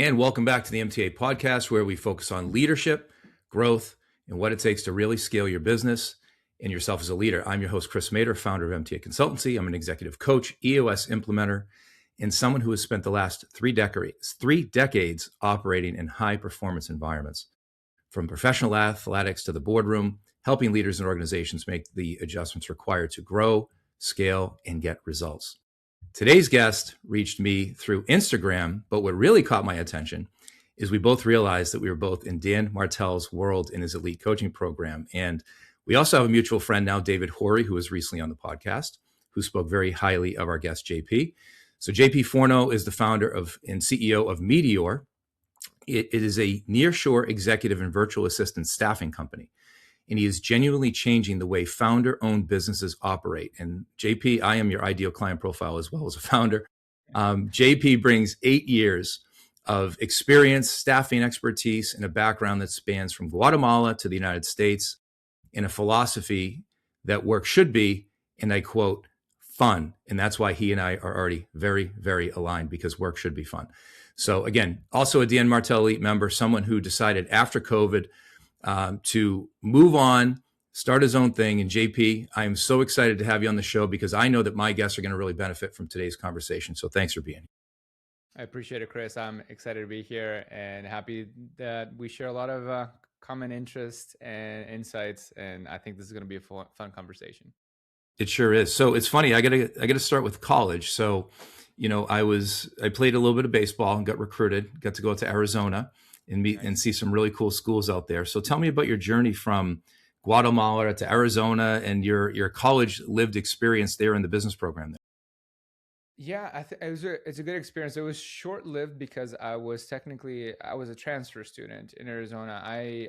And welcome back to the MTA podcast, where we focus on leadership, growth, and what it takes to really scale your business and yourself as a leader. I'm your host, Chris Meteor, founder of MTA Consultancy. I'm an executive coach, EOS implementer, and someone who has spent the last three decades operating in high performance environments, from professional athletics to the boardroom, helping leaders and organizations make the adjustments required to grow, scale, and get results. Today's guest reached me through Instagram, but what really caught my attention is we both realized that we were both in Dan Martell's world in his elite coaching program. And we also have a mutual friend now, David Horry, who was recently on the podcast, who spoke very highly of our guest, JP. So JP Forno is the founder of and CEO of Meteor. It is a nearshore executive and virtual assistant staffing company. And he is genuinely changing the way founder-owned businesses operate. And JP, I am your ideal client profile as well as a founder. JP brings 8 years of experience, staffing expertise, and a background that spans from Guatemala to the United States, in a philosophy that work should be, and I quote, fun. And that's why he and I are already very, very aligned, because work should be fun. So again, also a Dan Martell Elite member, someone who decided after COVID to move on, start his own thing. And JP, I am so excited to have you on the show, because I know that my guests are going to really benefit from today's conversation. So thanks for being here. I appreciate it, Chris. I'm excited to be here and happy that we share a lot of common interests and insights. And I think this is going to be a fun conversation. It sure is. So it's funny. I gotta start with college. So, I played a little bit of baseball and got recruited. Got to go out to Arizona and meet and see some really cool schools out there. So tell me about your journey from Guatemala to Arizona and your college lived experience there in the business program there. Yeah, it's a good experience. It was short-lived because I was a transfer student in Arizona.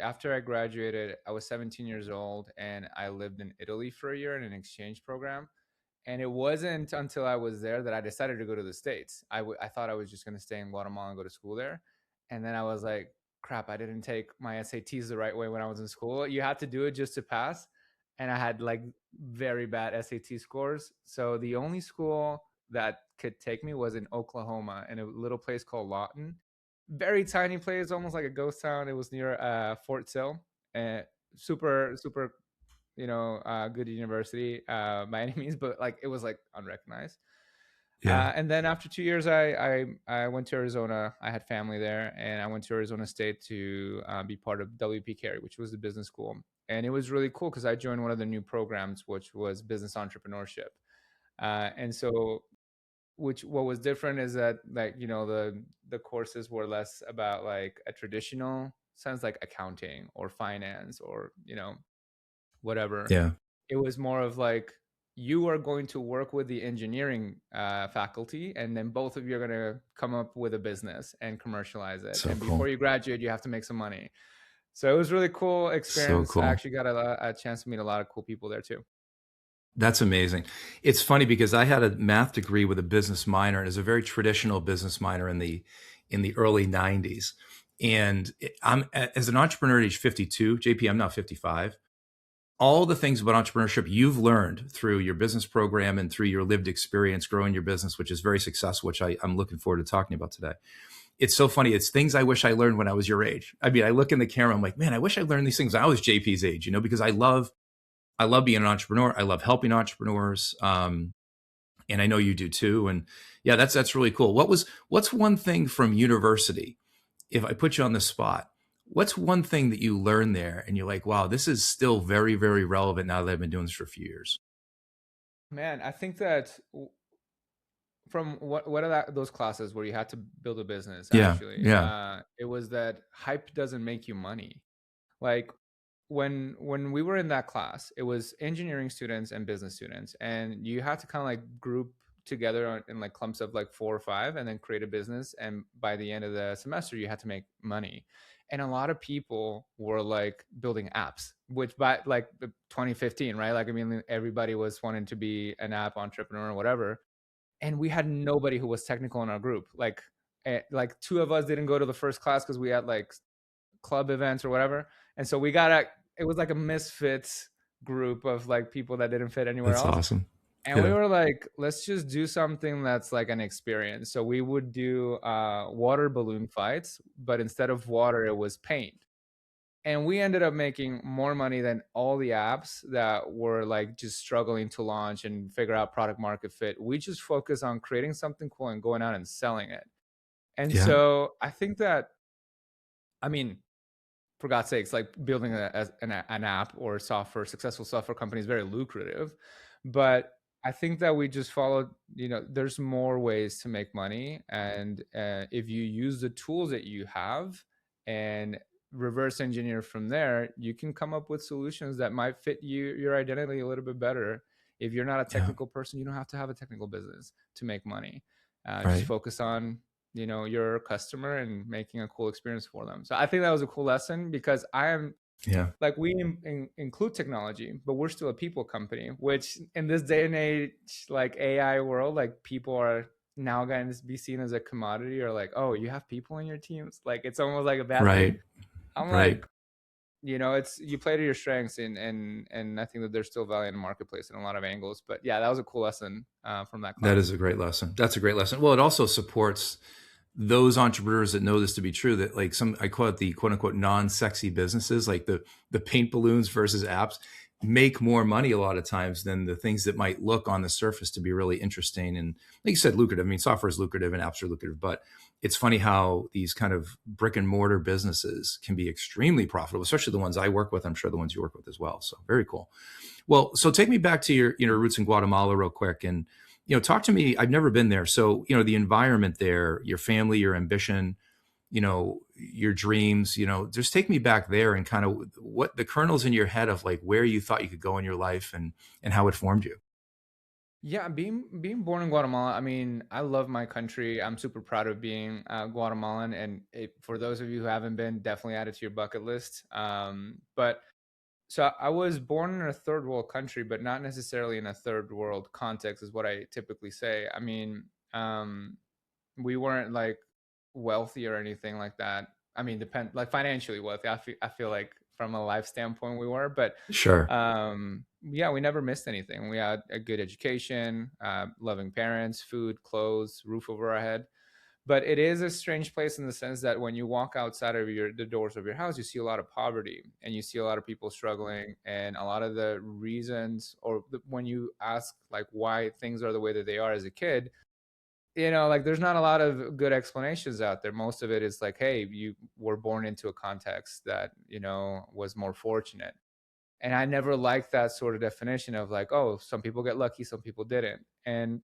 After I graduated, I was 17 years old and I lived in Italy for a year in an exchange program. And it wasn't until I was there that I decided to go to the States. I thought I was just going to stay in Guatemala and go to school there. And then I was like, crap, I didn't take my SATs the right way when I was in school. You had to do it just to pass. And I had like very bad SAT scores. So the only school that could take me was in Oklahoma, in a little place called Lawton. Very tiny place, almost like a ghost town. It was near Fort Sill. Super, super good university by any means, but like it was like unrecognized. Yeah. And then after 2 years, I went to Arizona. I had family there, and I went to Arizona State to be part of WP Carey, which was the business school. And it was really cool because I joined one of the new programs, which was business entrepreneurship. And so, what was different is that the courses were less about like a traditional sense, like accounting or finance or whatever. Yeah. It was more of like, you are going to work with the engineering faculty, and then both of you are going to come up with a business and commercialize it. So and cool. Before you graduate, you have to make some money. So it was really cool experience. So cool. I actually got a chance to meet a lot of cool people there too. That's amazing. It's funny because I had a math degree with a business minor, and it was a very traditional business minor in the early 90s. And I'm, as an entrepreneur at age 52, JP, I'm now 55. All the things about entrepreneurship you've learned through your business program and through your lived experience growing your business, which is very successful, which I'm looking forward to talking about today. It's so funny. It's things I wish I learned when I was your age. I mean, I look in the camera, I'm like, man, I wish I learned these things when I was JP's age, because I love being an entrepreneur. I love helping entrepreneurs. And I know you do too. And yeah, that's really cool. What's one thing from university, if I put you on the spot, what's one thing that you learned there and you're like, wow, this is still very, very relevant now that I've been doing this for a few years? Man, I think that from what are those classes where you had to build a business, actually, it was that hype doesn't make you money. Like when we were in that class, it was engineering students and business students, and you had to kind of like group together in like clumps of like 4 or 5 and then create a business. And by the end of the semester, you had to make money. And a lot of people were like building apps, which by like 2015, right? Like, I mean, everybody was wanting to be an app entrepreneur or whatever. And we had nobody who was technical in our group. Like 2 of us didn't go to the first class because we had like club events or whatever. And so it was like a misfits group of like people that didn't fit anywhere else. That's awesome. And we Yeah. were like, let's just do something that's like an experience. So we would do water balloon fights, but instead of water, it was paint. And we ended up making more money than all the apps that were like just struggling to launch and figure out product market fit. We just focus on creating something cool and going out and selling it. And Yeah. so I think that, I mean, for God's sakes, like building an app or software, successful software company is very lucrative. But I think that we just followed, there's more ways to make money. And if you use the tools that you have and reverse engineer from there, you can come up with solutions that might fit your identity a little bit better. If you're not a Yeah. technical person, you don't have to have a technical business to make money. Just Right. focus on your customer and making a cool experience for them. So I think that was a cool lesson, because I am Yeah. like, we include technology, but we're still a people company, which in this day and age, like AI world, like people are now going to be seen as a commodity, or like, oh, you have people in your teams, like it's almost like a bad thing. Right. I'm Right. like, it's, you play to your strengths, and I think that there's still value in the marketplace in a lot of angles. But yeah, that was a cool lesson from that That class. is a great lesson. That's a great lesson. Well, it also supports those entrepreneurs that know this to be true, that like some, I call it the quote unquote non-sexy businesses, like the paint balloons versus apps, make more money a lot of times than the things that might look on the surface to be really interesting and, like you said, lucrative. I mean, software is lucrative and apps are lucrative, but it's funny how these kind of brick and mortar businesses can be extremely profitable, especially the ones I work with. I'm sure the ones you work with as well. So very cool. Well, so take me back to your, roots in Guatemala real quick, and, talk to me. I've never been there. So, the environment there, your family, your ambition, your dreams, just take me back there and kind of what the kernels in your head of like where you thought you could go in your life, and how it formed you. Yeah, being born in Guatemala, I mean, I love my country. I'm super proud of being Guatemalan, and for those of you who haven't been, definitely add it to your bucket list. But so I was born in a third world country, but not necessarily in a third world context, is what I typically say. I mean, we weren't like wealthy or anything like that. I mean, like financially wealthy. I feel like from a life standpoint we were, but Sure. yeah, we never missed anything. We had a good education, loving parents, food, clothes, roof over our head. But it is a strange place in the sense that when you walk outside of the doors of your house, you see a lot of poverty, and you see a lot of people struggling, and a lot of the reasons, or when you ask like why things are the way that they are as a kid, like there's not a lot of good explanations out there. Most of it is like, hey, you were born into a context that was more fortunate. And I never liked that sort of definition of like, oh, some people get lucky, some people didn't. And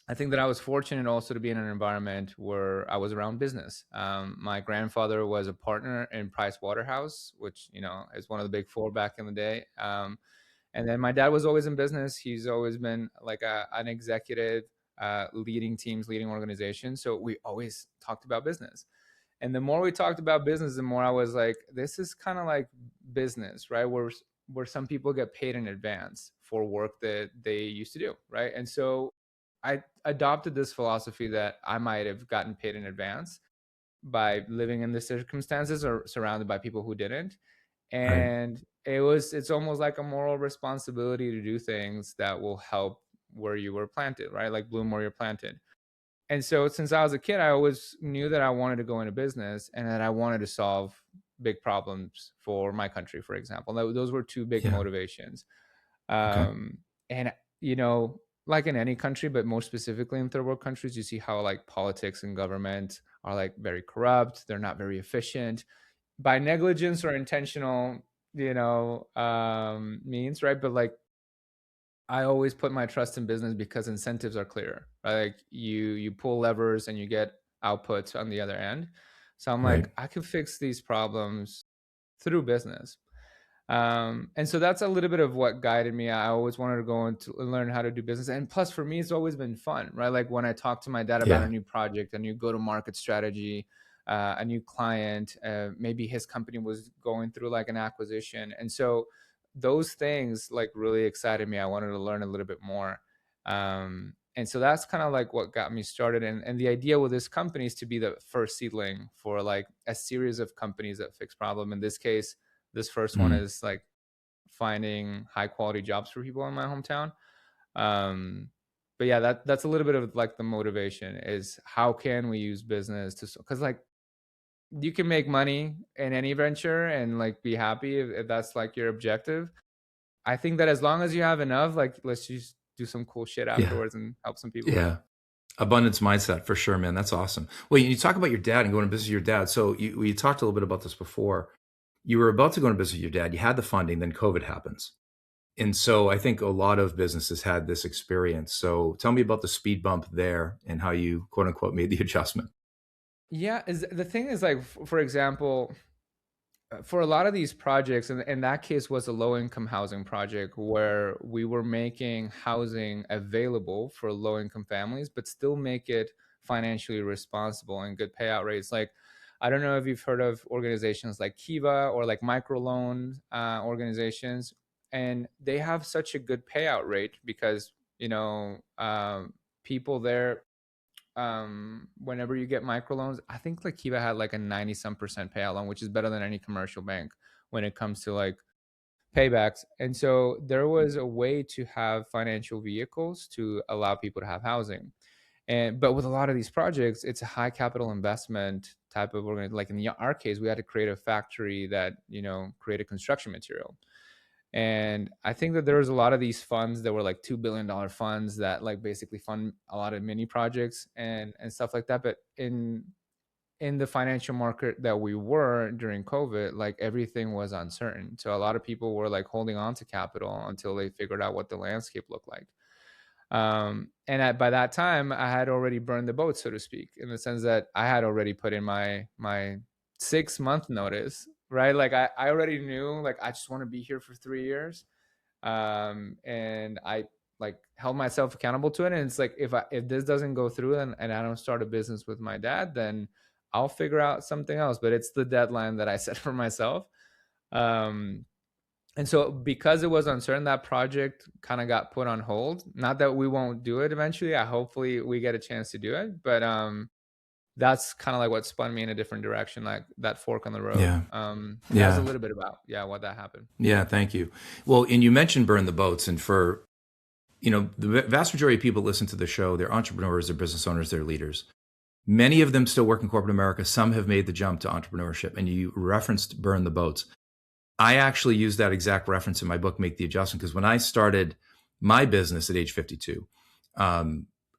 I think that I was fortunate also to be in an environment where I was around business. My grandfather was a partner in Price Waterhouse, which is one of the big four back in the day. And then my dad was always in business. He's always been like an executive, leading teams, leading organizations. So we always talked about business. And the more we talked about business, the more I was like, this is kind of like business, right? Where some people get paid in advance for work that they used to do, right? And so I adopted this philosophy that I might have gotten paid in advance by living in the circumstances or surrounded by people who didn't. Right. And it's almost like a moral responsibility to do things that will help where you were planted, right? Like bloom where you're planted. And so since I was a kid, I always knew that I wanted to go into business and that I wanted to solve big problems for my country, for example. Those were two big Yeah. motivations. Okay. And like in any country, but more specifically in third world countries, you see how like politics and government are like very corrupt. They're not very efficient by negligence or intentional, means, right? But like I always put my trust in business because incentives are clear, right? Like you pull levers and you get outputs on the other end. So I'm Right. like, I could fix these problems through business. And so that's a little bit of what guided me. I always wanted to go into learn how to do business. And plus for me, it's always been fun, right? Like when I talk to my dad about a Yeah. new project, a new go-to-market strategy, a new client, maybe his company was going through like an acquisition. And so those things like really excited me. I wanted to learn a little bit more. And so that's kind of like what got me started. And the idea with this company is to be the first seedling for like a series of companies that fix problem. In this case, this first one Mm. is like finding high quality jobs for people in my hometown. Um, but yeah, that's a little bit of like the motivation is how can we use business to, because like you can make money in any venture and like be happy if that's like your objective. I think that as long as you have enough, like let's just do some cool shit Yeah. afterwards and help some people. Yeah. Abundance mindset for sure, man. That's awesome. Well, you talk about your dad and going to business with your dad. So you talked a little bit about this before. You were about to go into business with your dad. You had the funding, then COVID happens. And so I think a lot of businesses had this experience. So tell me about the speed bump there and how you quote unquote made the adjustment. Yeah, is the thing is like for example, for a lot of these projects, and in that case was a low income housing project where we were making housing available for low income families, but still make it financially responsible and good payout rates. Like, I don't know if you've heard of organizations like Kiva or like microloan organizations, and they have such a good payout rate because, people there, whenever you get microloans, I think like Kiva had like a 90 some percent payout loan, which is better than any commercial bank when it comes to like paybacks. And so there was a way to have financial vehicles to allow people to have housing. And but with a lot of these projects, it's a high capital investment type of organization. Like in our case, we had to create a factory that, created construction material. And I think that there was a lot of these funds that were like $2 billion funds that like basically fund a lot of mini projects and stuff like that. But in the financial market that we were during COVID, like everything was uncertain. So a lot of people were like holding on to capital until they figured out what the landscape looked like. By that time, I had already burned the boat, so to speak, in the sense that I had already put in my 6 month notice, right? Like I already knew, like I just want to be here for 3 years, and I like held myself accountable to it. And it's like if this doesn't go through and I don't start a business with my dad, then I'll figure out something else. But it's the deadline that I set for myself. Um, and so because it was uncertain, that project kind of got put on hold. Not that we won't do it eventually. I hopefully we get a chance to do it. But that's kind of like what spun me in a different direction, like that fork on the road. Yeah. That's a Yeah. little bit about, yeah, what that happened. Yeah. Thank you. Well, and you mentioned burn the boats. And for, the vast majority of people that listen to the show, they're entrepreneurs, they're business owners, they're leaders. Many of them still work in corporate America. Some have made the jump to entrepreneurship. And you referenced burn the boats. I actually use that exact reference in my book, Make the Adjustment, because when I started my business at age 52, I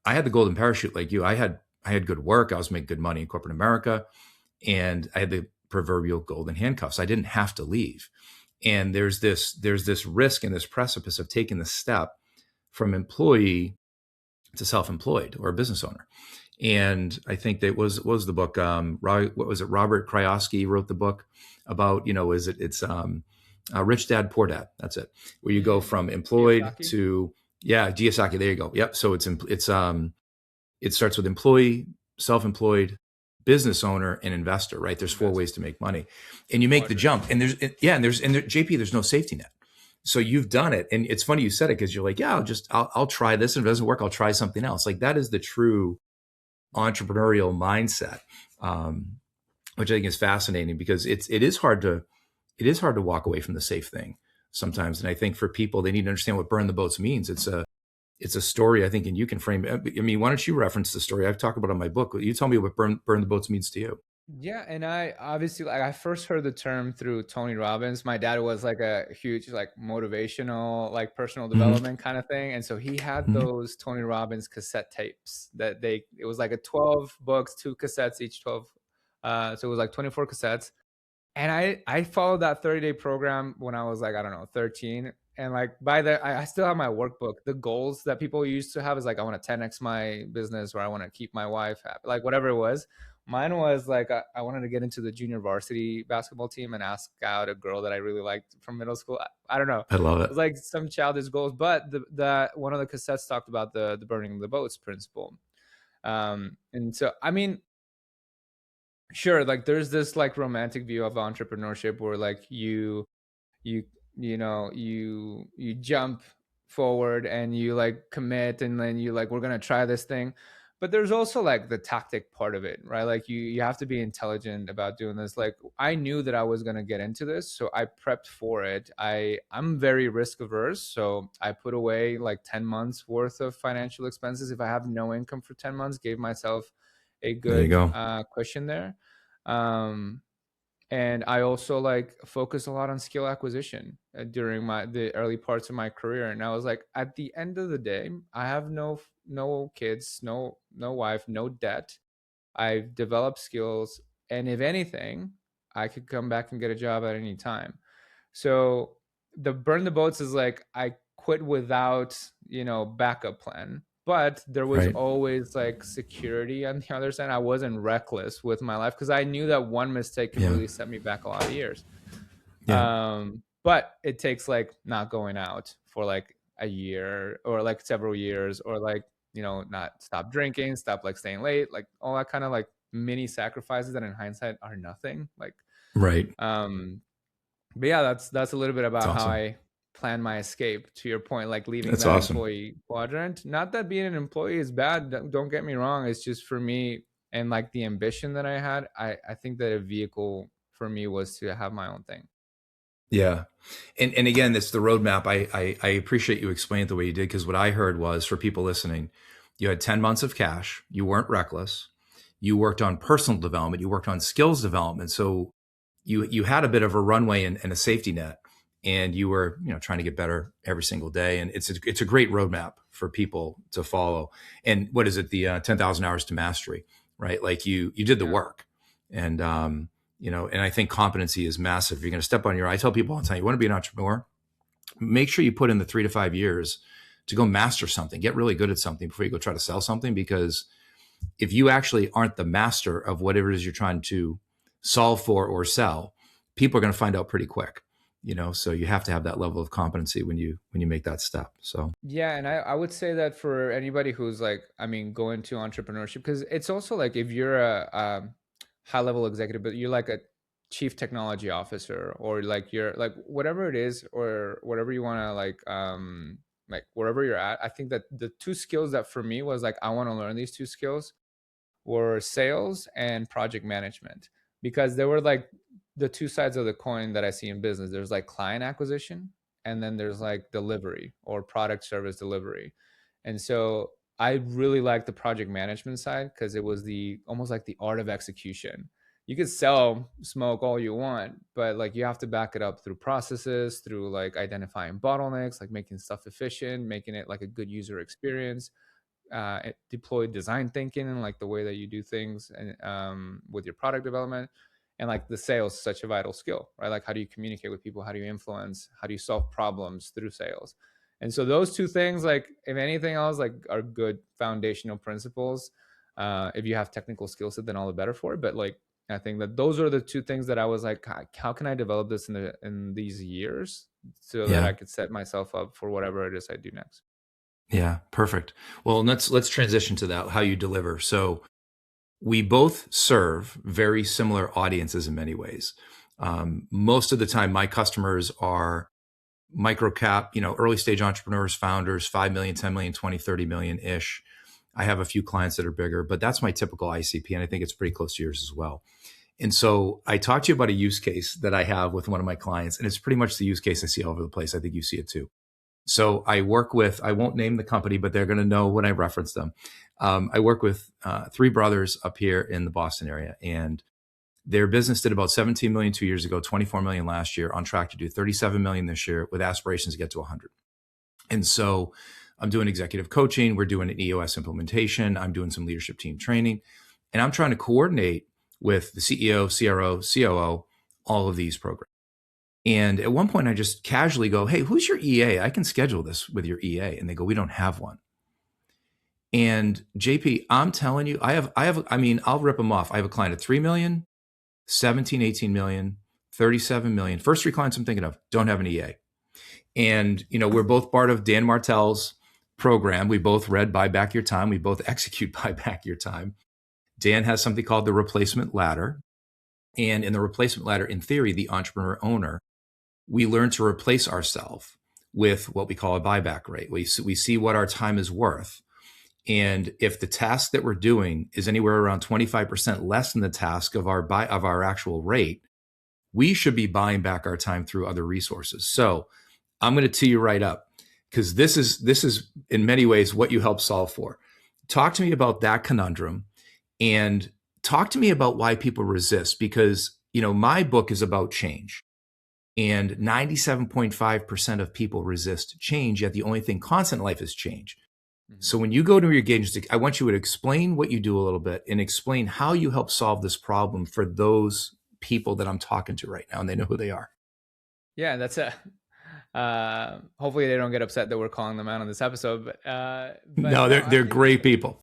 had the golden parachute like you. I had good work. I was making good money in corporate America, and I had the proverbial golden handcuffs. I didn't have to leave. And there's this risk and this precipice of taking the step from employee to self-employed or a business owner. And I think that was the book. What was it? Robert Krajewski wrote the book about, Rich Dad Poor Dad. That's it. Where you go from employed Kiyosaki. to, yeah, Kiyosaki. There you go. Yep. So it starts with employee, self-employed, business owner, and investor. Right. There's four ways to make money, and you make the Quadrant. jump. And JP, there's no safety net. So you've done it, and it's funny you said it because you're like, yeah, I'll try this, and if it doesn't work, I'll try something else. Like that is the true entrepreneurial mindset, which I think is fascinating because it is hard to walk away from the safe thing sometimes. And I think for people, they need to understand what burn the boats means. It's a story I think, and you can frame it. I mean, why don't you reference the story I've talked about in my book? You tell me what burn the boats means to you. Yeah, and I obviously, like, I first heard the term through Tony Robbins. My dad was like a huge like motivational, like personal Hmm. development kind of thing, and so he had Hmm. those Tony Robbins cassette tapes that it was like a 12 books, two cassettes each, 12. So it was like 24 cassettes. And I followed that 30-day program when I was like, I don't know, 13. And like by the I still have my workbook. The goals that people used to have is like I want to 10x my business, or I want to keep my wife happy, like whatever it was. Mine was like I wanted to get into the junior varsity basketball team and ask out a girl that I really liked from middle school. I don't know. I love It it. was like some childish goals, but the one of the cassettes talked about the burning the boats principle. And so I mean, sure, like there's this like romantic view of entrepreneurship where like you you jump forward and you like commit, and then you like we're gonna try this thing. but there's also like the tactic part of it, right? Like you have to be intelligent about doing this. Like I knew that I was going to get into this, so I prepped for it. I'm very risk averse, so I put away like 10 months worth of financial expenses. If I have no income for 10 months, gave myself a There you good go. cushion there. um and I also like focused a lot on skill acquisition during my the early parts of my career. And I was like, at the end of the day, I have no kids, no wife, no debt. I've developed skills, and if anything, I could come back and get a job at any time. So the burn the boats is like I quit without, backup plan. But there was Right. always like security on the other side. I wasn't reckless with my life because I knew that one mistake could Yeah. really set me back a lot of years. Yeah. But it takes like not going out for like a year or like several years, or like, not stop drinking, stop like staying late, like all that kind of like mini sacrifices that in hindsight are nothing. Like, Right. um, but yeah, that's a little bit That's about how awesome. I plan my escape. To your point, like leaving That's that awesome. employee quadrant. Not that being an employee is bad. Don't get me wrong. It's just for me and like the ambition that I had. I think that a vehicle for me was to have my own thing. Yeah. And again, it's the roadmap. I appreciate you explaining it the way you did, because what I heard was, for people listening, you had 10 months of cash. You weren't reckless. You worked on personal development. You worked on skills development. So you had a bit of a runway and a safety net, and you were, trying to get better every single day. And it's a great roadmap for people to follow. And what is it? The 10,000 hours to mastery, right? Like you did the Yeah. work. And and I think competency is massive. You're going to step on your, I tell people all the time, you want to be an entrepreneur, make sure you put in the 3 to 5 years to go master something, get really good at something before you go try to sell something. Because if you actually aren't the master of whatever it is you're trying to solve for or sell, people are going to find out pretty quick. So you have to have that level of competency when you make that step. So Yeah, and I would say that for anybody who's like, I mean, going to entrepreneurship, because it's also like if you're a high level executive, but you're like a chief technology officer, or like you're like whatever it is, or whatever you want to like wherever you're at. I think that the two skills that for me was like I want to learn these two skills were sales and project management, because they were like the two sides of the coin that I see in business. There's like client acquisition, and then there's like delivery or product service delivery. And so I really like the project management side because it was the almost like the art of execution. You could sell smoke all you want, but like you have to back it up through processes, through like identifying bottlenecks, like making stuff efficient, making it like a good user experience, deploy design thinking and like the way that you do things, and with your product development. And like the sales is such a vital skill, right? Like how do you communicate with people, how do you influence, how do you solve problems through sales? And so those two things, like if anything else, like are good foundational principles. If you have technical skill set, then all the better for it. But like I think that those are the two things that I was like, how can I develop this in these years so that yeah. I could set myself up for whatever it is I do next. Yeah. Perfect. Well, let's transition to that, how you deliver. So we both serve very similar audiences in many ways. Most of the time, my customers are micro cap, early stage entrepreneurs, founders, 5 million, 10 million, 20, 30 million ish. I have a few clients that are bigger, but that's my typical ICP. And I think it's pretty close to yours as well. And so I talked to you about a use case that I have with one of my clients, and it's pretty much the use case I see all over the place. I think you see it too. So I work with, I won't name the company, but they're going to know when I reference them. I work with three brothers up here in the Boston area, and their business did about 17 million 2 years ago, 24 million last year, on track to do 37 million this year with aspirations to get to 100. And so I'm doing executive coaching. We're doing an EOS implementation. I'm doing some leadership team training, and I'm trying to coordinate with the CEO, CRO, COO, all of these programs. And at one point I just casually go, "Hey, who's your EA? I can schedule this with your EA." And they go, "We don't have one." And JP, I'm telling you, I mean, I'll rip them off. I have a client at 3 million, 17, 18 million, 37 million. First three clients I'm thinking of don't have an EA. And, we're both part of Dan Martell's program. We both read Buy Back Your Time. We both execute Buy Back Your Time. Dan has something called the replacement ladder. And in the replacement ladder, in theory, the entrepreneur owner, we learn to replace ourselves with what we call a buyback rate. We see what our time is worth. And if the task that we're doing is anywhere around 25% less than the task of our actual rate, we should be buying back our time through other resources. So I'm going to tee you right up, because this is in many ways what you help solve for. Talk to me about that conundrum, and talk to me about why people resist, because my book is about change, and 97.5% of people resist change, yet the only thing constant in life is change. Mhm. So when you go to your engagements, I want you to explain what you do a little bit and explain how you help solve this problem for those people that I'm talking to right now, and they know who they are. Yeah, that's a. Hopefully, they don't get upset that we're calling them out on this episode, but No, no, I they're think great people.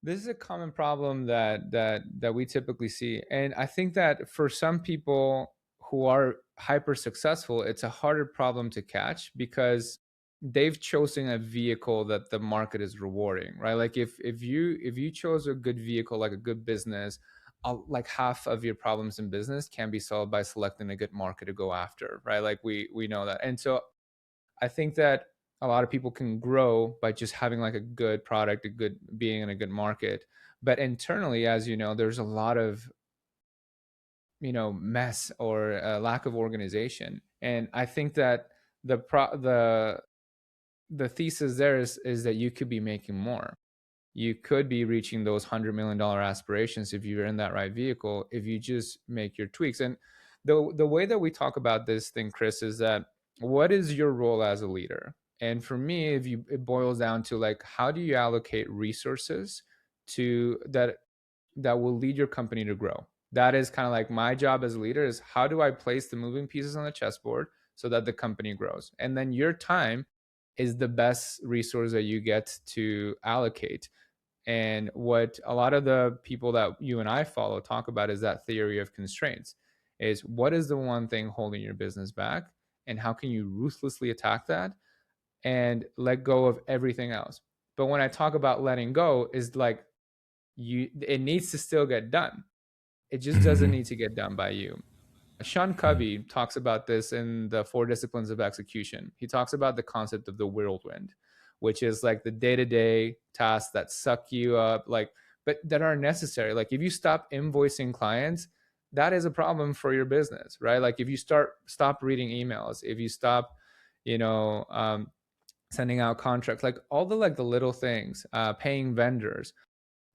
this is a common problem that we typically see, and I think that for some people who are hyper successful, it's a harder problem to catch because they've chosen a vehicle that the market is rewarding, right? Like if you chose a good vehicle, like a good business, like half of your problems in business can be solved by selecting a good market to go after, right? Like we know that, and so I think that a lot of people can grow by just having like a good product, a good being in a good market. But internally, as you know, there's a lot of mess or lack of organization. And I think that the thesis there is that you could be making more. You could be reaching those $100 million aspirations if you're in that right vehicle, if you just make your tweaks. And the way that we talk about this thing, Chris, is that what is your role as a leader? And for me, it boils down to like, how do you allocate resources to that will lead your company to grow? That is kind of like my job as a leader, is how do I place the moving pieces on the chessboard so that the company grows? And then your time is the best resource that you get to allocate. And what a lot of the people that you and I follow talk about is that theory of constraints, is what is the one thing holding your business back, and how can you ruthlessly attack that and let go of everything else. But when I talk about letting go, is like, it needs to still get done. It just doesn't Mm-hmm. need to get done by you. Sean Mm-hmm. Covey talks about this in the Four Disciplines of Execution. He talks about the concept of the whirlwind, which is like the day-to-day tasks that suck you up, like, but that are necessary. Like if you stop invoicing clients, that is a problem for your business, right? Like if you stop reading emails, if you stop, you know, sending out contracts, like all the like the little things, paying vendors,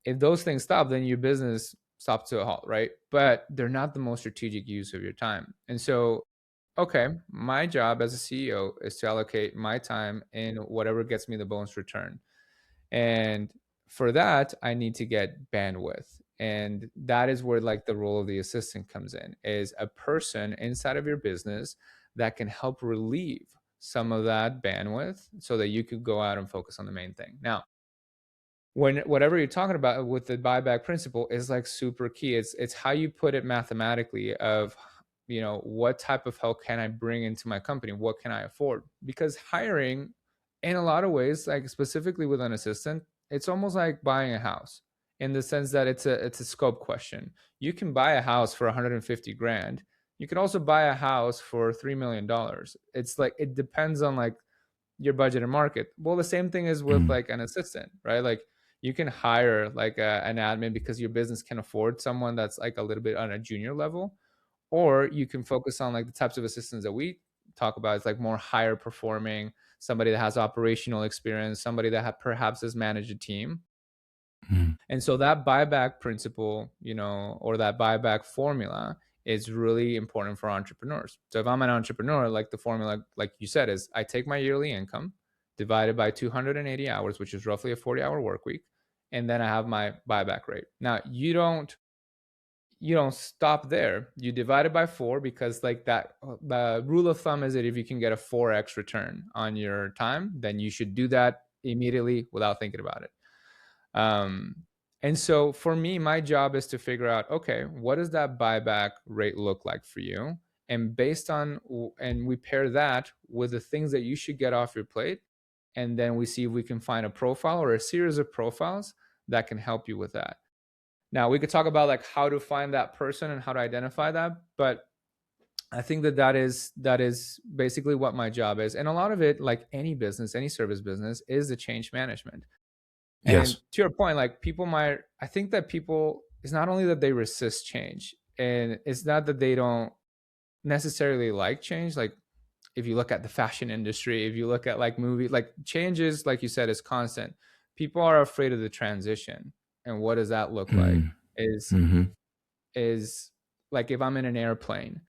if those things stop, then your business stops to a halt, right? But they're not the most strategic use of your time. And so, okay, my job as a CEO is to allocate my time in whatever gets me the most return. And for that, I need to get bandwidth. And that is where like the role of the assistant comes in, is a person inside of your business that can help relieve some of that bandwidth so that you could go out and focus on the main thing. Now, when whatever you're talking about with the buyback principle is like super key. It's how you put it mathematically of, what type of help can I bring into my company, what can I afford? Because hiring, in a lot of ways, like specifically with an assistant, it's almost like buying a house, in the sense that it's a scope question. You can buy a house for 150 grand. You can also buy a house for $3 million. It's like, it depends on like your budget and market. Well, the same thing is with like an assistant, right? Like you can hire like an admin because your business can afford someone that's like a little bit on a junior level, or you can focus on like the types of assistants that we talk about. It's like more higher performing, somebody that has operational experience, somebody that perhaps has managed a team. Mm-hmm. And so that buyback principle, or that buyback formula is really important for entrepreneurs. So if I'm an entrepreneur, like the formula, like you said, is I take my yearly income divided by 280 hours, which is roughly a 40-hour work week, and then I have my buyback rate. Now, you don't stop there. You divide it by 4, because like that, the rule of thumb is that if you can get a 4x return on your time, then you should do that immediately without thinking about it. Um, and so for me, my job is to figure out, okay, what does that buyback rate look like for you? And and we pair that with the things that you should get off your plate. And then we see if we can find a profile or a series of profiles that can help you with that. Now, we could talk about like how to find that person and how to identify that, but I think that is basically what my job is. And a lot of it, like any business, any service business, is the change management. And Yes. to your point, like I think that people, it's not only that they resist change, and it's not that they don't necessarily like change. Like if you look at the fashion industry, if you look at like movie, like changes, like you said, is constant. People are afraid of the transition. And what does that look like? Mm, Is hmm. is like if I'm in an airplane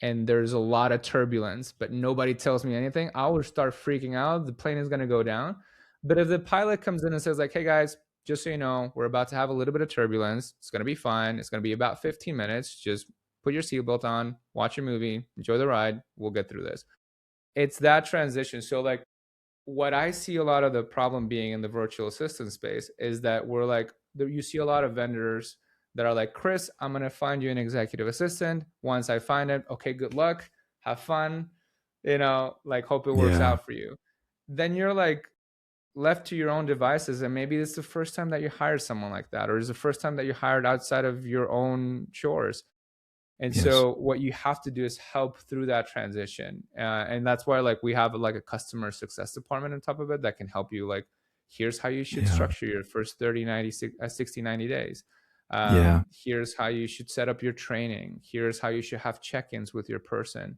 and there's a lot of turbulence, but nobody tells me anything, I will start freaking out. The plane is going to go down. But if the pilot comes in and says, like, hey guys, just so you know, we're about to have a little bit of turbulence. It's going to be fine. It's going to be about 15 minutes. Just put your seatbelt on, watch your movie, enjoy the ride. We'll get through this. It's that transition. So, like, what I see a lot of the problem being in the virtual assistant space is that we're like, you see a lot of vendors that are like, Chris, I'm going to find you an executive assistant. Once I find it, okay, good luck, have fun, like hope it works Yeah. out for you. Then you're like left to your own devices. And maybe it's the first time that you hired someone like that, or it's the first time that you hired outside of your own chores. And Yes. so what you have to do is help through that transition, and that's why like we have like a customer success department on top of it that can help you, like, here's how you should Yeah. structure your first 30, 90, 60, 90 days. Yeah. Here's how you should set up your training. Here's how you should have check-ins with your person.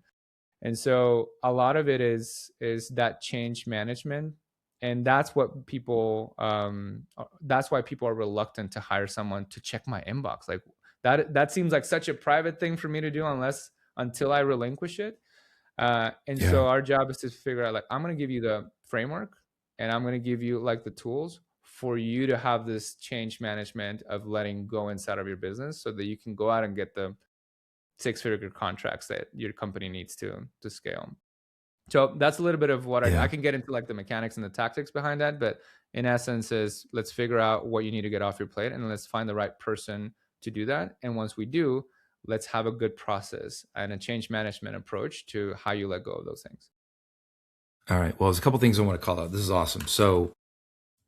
And so a lot of it is that change management. And that's what people that's why people are reluctant to hire someone to check my inbox. Like that seems like such a private thing for me to do until I relinquish it. And Yeah. so our job is to figure out, like, I'm going to give you the framework, and I'm going to give you like the tools for you to have this change management of letting go inside of your business, so that you can go out and get the six-figure contracts that your company needs to scale. So that's a little bit of what I Yeah. can get into, like the mechanics and the tactics behind that. But in essence, is let's figure out what you need to get off your plate, and let's find the right person to do that. And once we do, let's have a good process and a change management approach to how you let go of those things. All right. Well, there's a couple things I want to call out. This is awesome. So,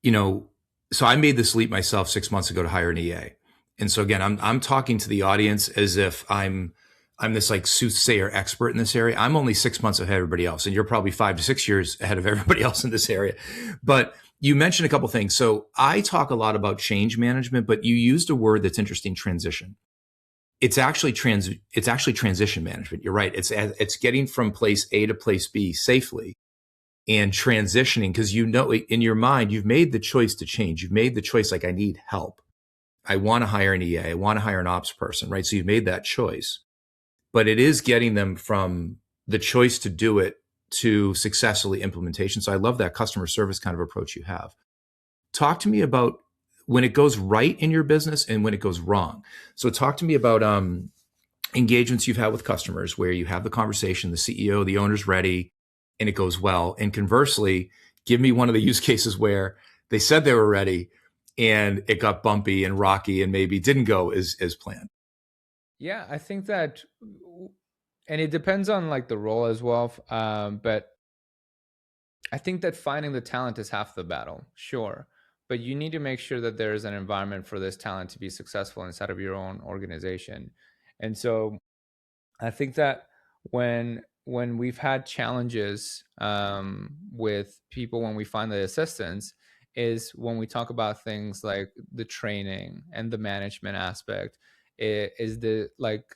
you know, so I made this leap myself 6 months ago to hire an EA. And so again, I'm talking to the audience as if I'm this like soothsayer expert in this area. I'm only 6 months ahead of everybody else, and you're probably 5 to 6 years ahead of everybody else in this area. But you mentioned a couple things. So I talk a lot about change management, but you used a word that's interesting: transition. It's actually transition management. You're right. It's getting from place A to place B safely and transitioning, because in your mind you've made the choice to change. You've made the choice, like, I need help. I want to hire an EA. I want to hire an ops person, right? So you've made that choice, but it is getting them from the choice to do it to successfully implementation. So I love that customer service kind of approach you have. Talk to me about when it goes right in your business and when it goes wrong. So talk to me about engagements you've had with customers where you have the conversation, the CEO, the owner's ready, and it goes well. And conversely, give me one of the use cases where they said they were ready and it got bumpy and rocky and maybe didn't go as planned. Yeah, I think that, and it depends on like the role as well. But I think that finding the talent is half the battle, sure. But you need to make sure that there is an environment for this talent to be successful inside of your own organization. And so I think that when we've had challenges with people, when we find the assistance, is when we talk about things like the training and the management aspect, is the like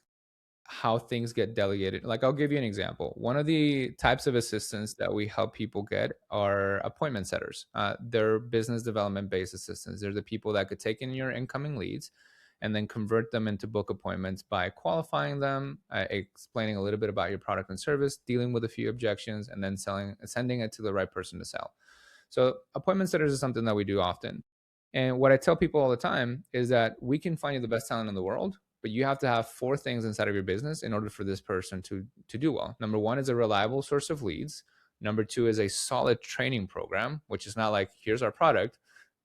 how things get delegated. Like, I'll give you an example. One of the types of assistants that we help people get are appointment setters. They're business development based assistants. They're the people that could take in your incoming leads and then convert them into book appointments by qualifying them, explaining a little bit about your product and service, dealing with a few objections, and then sending it to the right person to sell. So appointment setters is something that we do often. And what I tell people all the time is that we can find you the best talent in the world, but you have to have four things inside of your business in order for this person to do well. Number one is a reliable source of leads. Number two is a solid training program, which is not like, here's our product,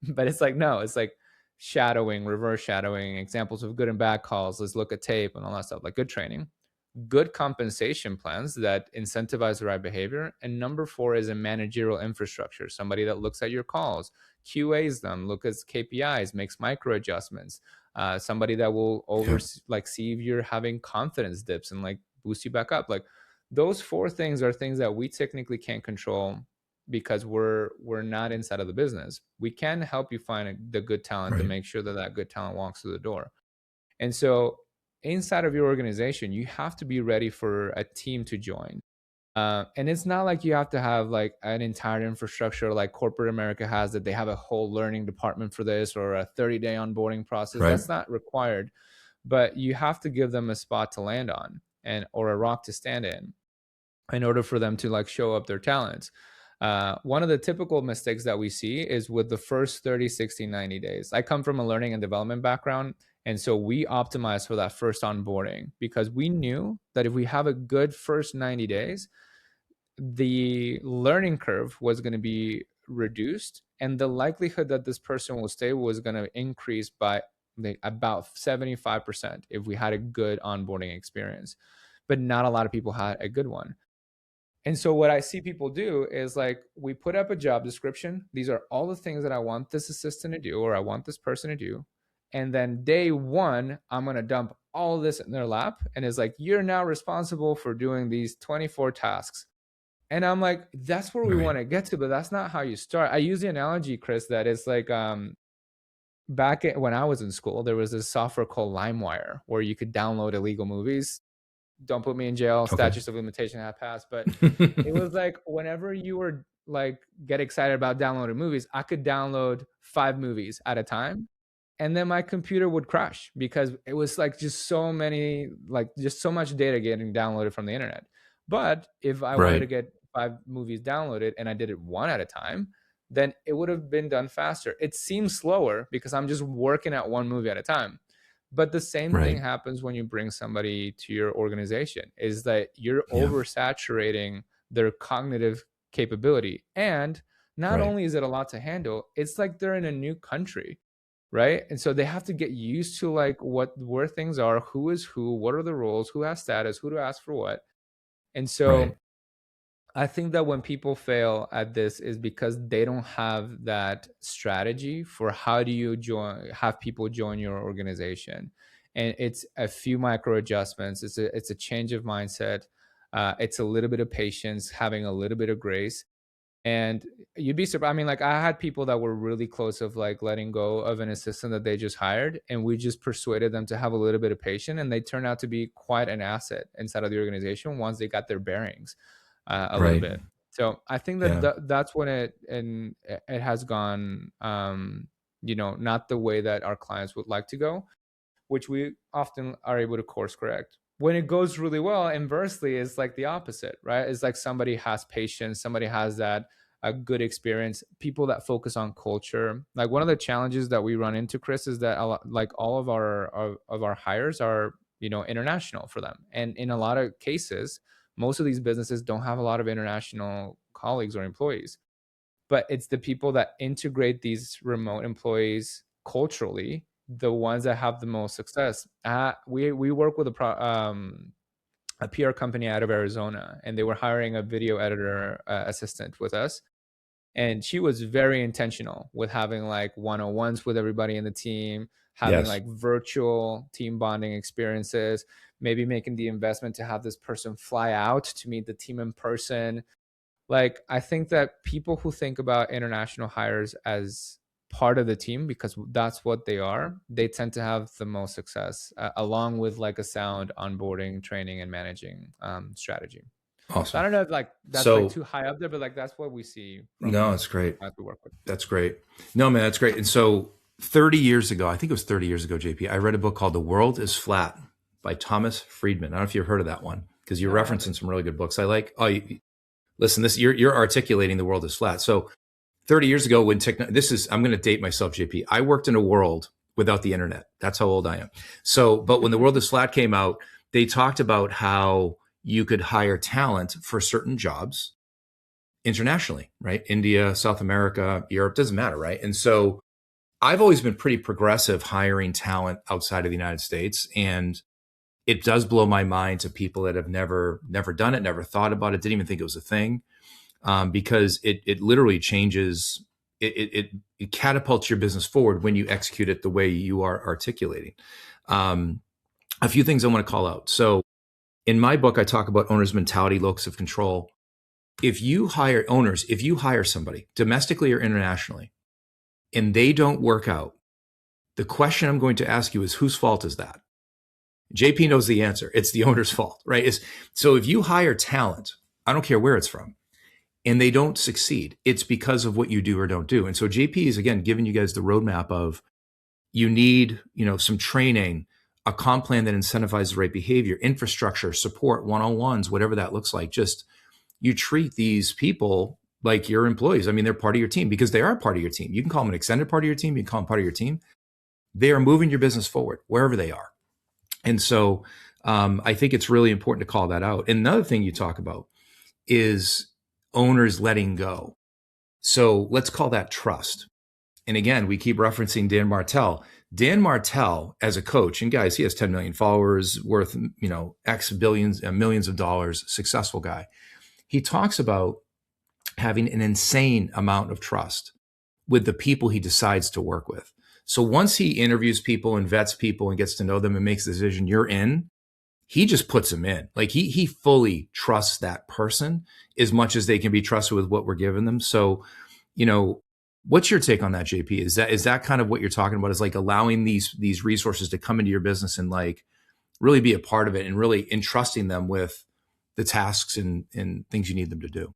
but it's like, no, it's like shadowing, reverse shadowing, examples of good and bad calls. Let's look at tape and all that stuff, like good training, good compensation plans that incentivize the right behavior. And number four is a managerial infrastructure, somebody that looks at your calls, QAs them, look at KPIs, makes micro adjustments, somebody that will Yeah. oversee, like, see if you're having confidence dips and like boost you back up. Like, those four things are things that we technically can't control. because we're not inside of the business. We can help you find the good talent to Right. make sure that that good talent walks through the door. And so inside of your organization, you have to be ready for a team to join. And it's not like you have to have like an entire infrastructure like corporate America has, that they have a whole learning department for this or a 30-day onboarding process. Right. That's not required, but you have to give them a spot to land on, and or a rock to stand in order for them to like show up their talents. One of the typical mistakes that we see is with the first 30, 60, 90 days. I come from a learning and development background. And so we optimize for that first onboarding because we knew that if we have a good first 90 days, the learning curve was going to be reduced, and the likelihood that this person will stay was going to increase by about 75% if we had a good onboarding experience. But not a lot of people had a good one. And so what I see people do is like, we put up a job description. These are all the things that I want this assistant to do, or I want this person to do. And then day one, I'm going to dump all this in their lap. And it's like, you're now responsible for doing these 24 tasks. And I'm like, that's where we Right. want to get to, but that's not how you start. I use the analogy, Chris, that it's like, when I was in school, there was this software called LimeWire where you could download illegal movies. Don't put me in jail. Okay. Statutes of limitation have passed, but it was like whenever you were like get excited about downloading movies, I could download 5 movies at a time, and then my computer would crash because it was like just so many, like just so much data getting downloaded from the internet. But if I wanted to Right. get 5 movies downloaded and I did it one at a time, then it would have been done faster. It seems slower because I'm just working at one movie at a time. But the same thing Right. happens when you bring somebody to your organization, is that you're Yeah. oversaturating their cognitive capability. And not Right. only is it a lot to handle, it's like they're in a new country, right? And so they have to get used to like where things are, who is who, what are the roles, who has status, who to ask for what. And so Right. I think that when people fail at this is because they don't have that strategy for how do you have people join your organization. And it's a few micro adjustments. It's a change of mindset. It's a little bit of patience, having a little bit of grace. And you'd be surprised. I mean, like I had people that were really close of like letting go of an assistant that they just hired, and we just persuaded them to have a little bit of patience, and they turned out to be quite an asset inside of the organization once they got their bearings a little Right. bit. So I think that Yeah. that's when it has gone, not the way that our clients would like to go, which we often are able to course correct. When it goes really well, inversely, is like the opposite, right? It's like somebody has patience, somebody has that a good experience. People that focus on culture. Like one of the challenges that we run into, Chris, is that like all of our hires are international for them, and in a lot of cases, most of these businesses don't have a lot of international colleagues or employees, but it's the people that integrate these remote employees culturally, the ones that have the most success. We work with a PR company out of Arizona, and they were hiring a video editor assistant with us. And she was very intentional with having like one-on-ones with everybody in the team, having Yes. like virtual team bonding experiences, maybe making the investment to have this person fly out to meet the team in person. Like I think that people who think about international hires as part of the team, because that's what they are, they tend to have the most success, along with like a sound onboarding, training, and managing strategy. So I Awesome. don't know if like that's like So too high up there, but like that's what we see no, from it's great. as we work with. That's great. No, man, that's great. And so 30 years ago, I think it was 30 years ago, JP, I read a book called The World is Flat by Thomas Friedman. I don't know if you've heard of that one, because you're No, I referencing haven't. some really good books I like. Listen, you're articulating the world is flat. So 30 years ago, when I'm going to date myself, JP. I worked in a world without the internet. That's how old I am. So, but when The World is Flat came out, they talked about how you could hire talent for certain jobs internationally, right? India, South America, Europe, doesn't matter, right? And so I've always been pretty progressive hiring talent outside of the United States. And it does blow my mind to people that have never done it, never thought about it, didn't even think it was a thing, because it literally changes. It catapults your business forward when you execute it the way you are articulating. A few things I want to call out. So in my book, I talk about owner's mentality, locus of control. if you hire somebody domestically or internationally and they don't work out, the question I'm going to ask you is, whose fault is that? JP knows the answer. It's the owner's fault, right? So if you hire talent, I don't care where it's from, and they don't succeed, it's because of what you do or don't do. And so JP is, again, giving you guys the roadmap of, you need, some training, a comp plan that incentivizes the right behavior, infrastructure, support, one-on-ones, whatever that looks like. Just, you treat these people like your employees. I mean, they're part of your team because they are part of your team. You can call them an extended part of your team. You can call them part of your team. They are moving your business forward wherever they are. And so I think it's really important to call that out. And another thing you talk about is owners letting go. So let's call that trust. And again, we keep referencing Dan Martell. Dan Martell, as a coach, and guys, he has 10 million followers, worth, X billions, millions of dollars, successful guy. He talks about having an insane amount of trust with the people he decides to work with. So once he interviews people and vets people and gets to know them and makes the decision, you're in, he just puts them in. Like he fully trusts that person as much as they can be trusted with what we're giving them. So, what's your take on that, JP? Is that kind of what you're talking about? Is like allowing these resources to come into your business and like really be a part of it and really entrusting them with the tasks and things you need them to do?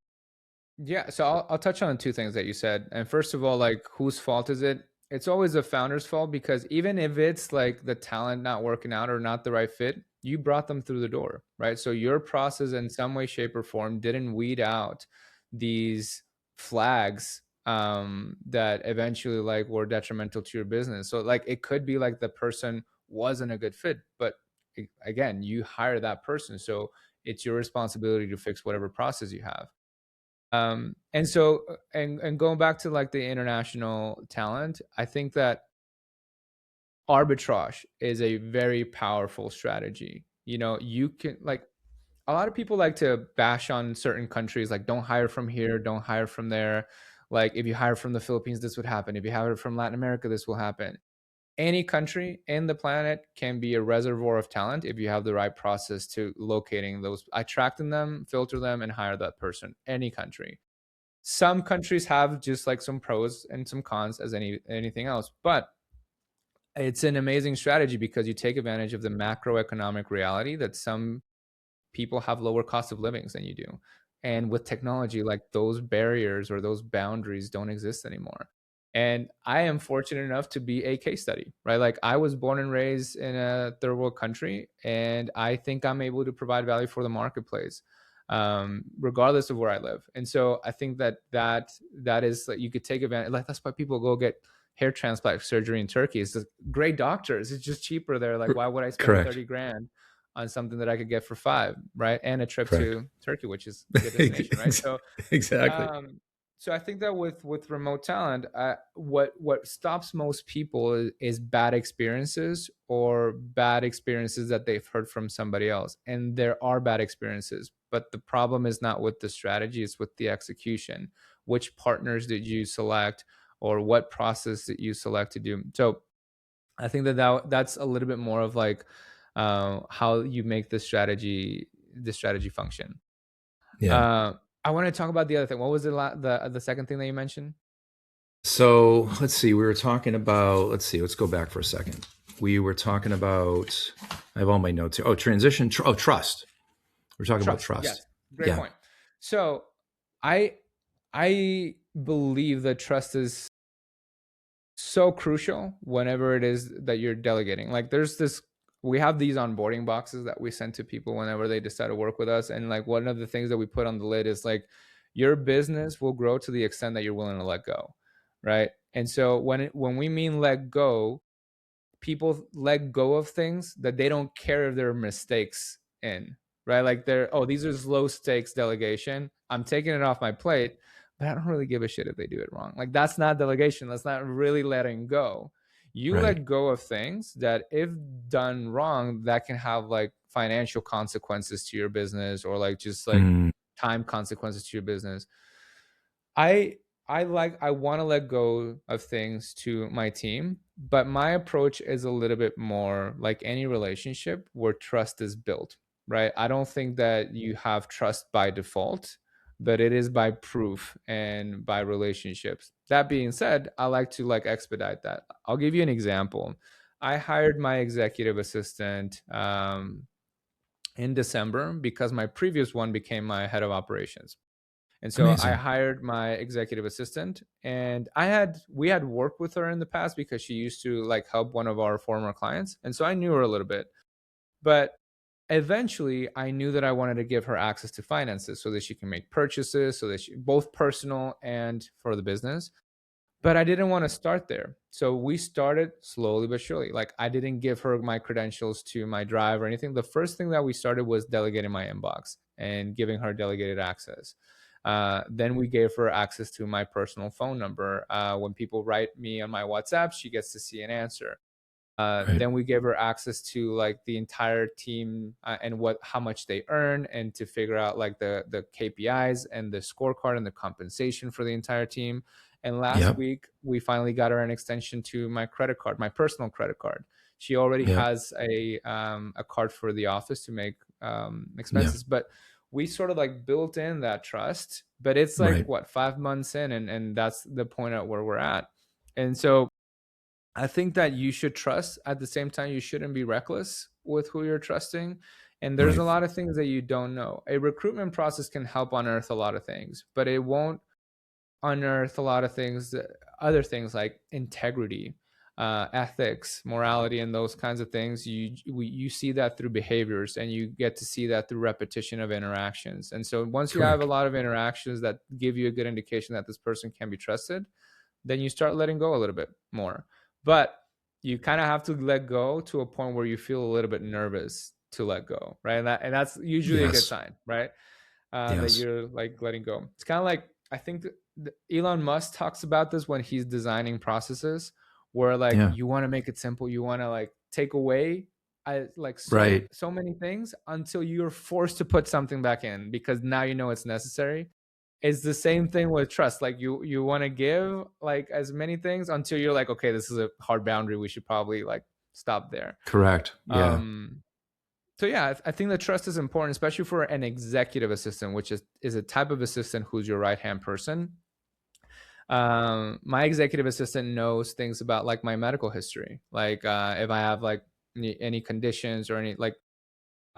Yeah, so I'll touch on two things that you said. And first of all, like, whose fault is it? It's always the founder's fault, because even if it's like the talent not working out or not the right fit, you brought them through the door, right? So your process in some way, shape, or form didn't weed out these flags that eventually like were detrimental to your business. So like it could be like the person wasn't a good fit, but again, you hire that person. So it's your responsibility to fix whatever process you have. And so, and going back to like the international talent, I think that arbitrage is a very powerful strategy. You can like, a lot of people like to bash on certain countries, like don't hire from here, don't hire from there. Like if you hire from the Philippines, this would happen. If you hire from Latin America, this will happen. Any country in the planet can be a reservoir of talent if you have the right process to locating those, attracting them, filter them, and hire that person. Any country. Some countries have just like some pros and some cons as anything else, but it's an amazing strategy because you take advantage of the macroeconomic reality that some people have lower cost of livings than you do. And with technology, like those barriers or those boundaries don't exist anymore. And I am fortunate enough to be a case study, right? Like I was born and raised in a third world country, and I think I'm able to provide value for the marketplace, regardless of where I live. And so I think that is like, you could take advantage. Like that's why people go get hair transplant surgery in Turkey. It's just great doctors. It's just cheaper there. Like why would I spend Correct. 30 grand on something that I could get for 5, right? And a trip Correct. to Turkey, which is a good destination, right? So, Exactly. so I think that with remote talent, what stops most people is bad experiences or bad experiences that they've heard from somebody else. And there are bad experiences, but the problem is not with the strategy; it's with the execution. Which partners did you select, or what process did you select to do? So I think that's a little bit more of like how you make the strategy function. Yeah. Uh, I want to talk about the other thing. What was the second thing that you mentioned? So let's see. We were talking about, let's go back for a second. We were talking about, I have all my notes here. Oh, transition. Trust. We're talking about trust. Yes, great point. So I believe that trust is so crucial whenever it is that you're delegating. Like we have these onboarding boxes that we send to people whenever they decide to work with us. And like one of the things that we put on the lid is like, your business will grow to the extent that you're willing to let go. Right. And so when we mean let go, people let go of things that they don't care if there are mistakes in, right? Like these are low stakes delegation. I'm taking it off my plate, but I don't really give a shit if they do it wrong. Like that's not delegation. That's not really letting go. You let go of things that if done wrong, that can have like financial consequences to your business, or like just like time consequences to your business. I want to let go of things to my team, but my approach is a little bit more like any relationship where trust is built, right? I don't think that you have trust by default, but it is by proof and by relationships. That being said, I like to like expedite that. I'll give you an example. I hired my executive assistant in December because my previous one became my head of operations. And so I Amazing. hired my executive assistant, and we had worked with her in the past because she used to like help one of our former clients. And so I knew her a little bit. But eventually I knew that I wanted to give her access to finances so that she can make purchases, so that she both personal and for the business. But I didn't want to start there. So we started slowly but surely. Like I didn't give her my credentials to my drive or anything. The first thing that we started was delegating my inbox and giving her delegated access. Then we gave her access to my personal phone number. When people write me on my WhatsApp, she gets to see an answer. Right. Then we gave her access to like the entire team and what how much they earn, and to figure out like the KPIs and the scorecard and the compensation for the entire team. And last Yep. week we finally got her an extension to my credit card, my personal credit card. She already Yep. has a card for the office to make Yeah. expenses, but we sort of like built in that trust. But it's like Right. what 5 months in, and that's the point at where we're at. And so I think that you should trust. At the same time, you shouldn't be reckless with who you're trusting. And there's Right. a lot of things that you don't know. A recruitment process can help unearth a lot of things, but it won't unearth a lot of things, other things like integrity, ethics, morality, and those kinds of things. You see that through behaviors, and you get to see that through repetition of interactions. And so once you have a Correct. lot of interactions that give you a good indication that this person can be trusted, then you start letting go a little bit more. But you kind of have to let go to a point where you feel a little bit nervous to let go, right? And that's usually a good Yes. sign, right? That Yes. you're like letting go. It's kind of like I think Elon Musk talks about this when he's designing processes, where like Yeah. you want to make it simple, you want to like take away like Right. so many things until you're forced to put something back in because now you know it's necessary. It's the same thing with trust. Like you want to give like as many things until you're like, okay, this is a hard boundary. We should probably like stop there. Correct. Yeah. Um, so yeah, I think that trust is important, especially for an executive assistant, which is a type of assistant who's your right hand person. My executive assistant knows things about like my medical history, like if I have like any conditions or any like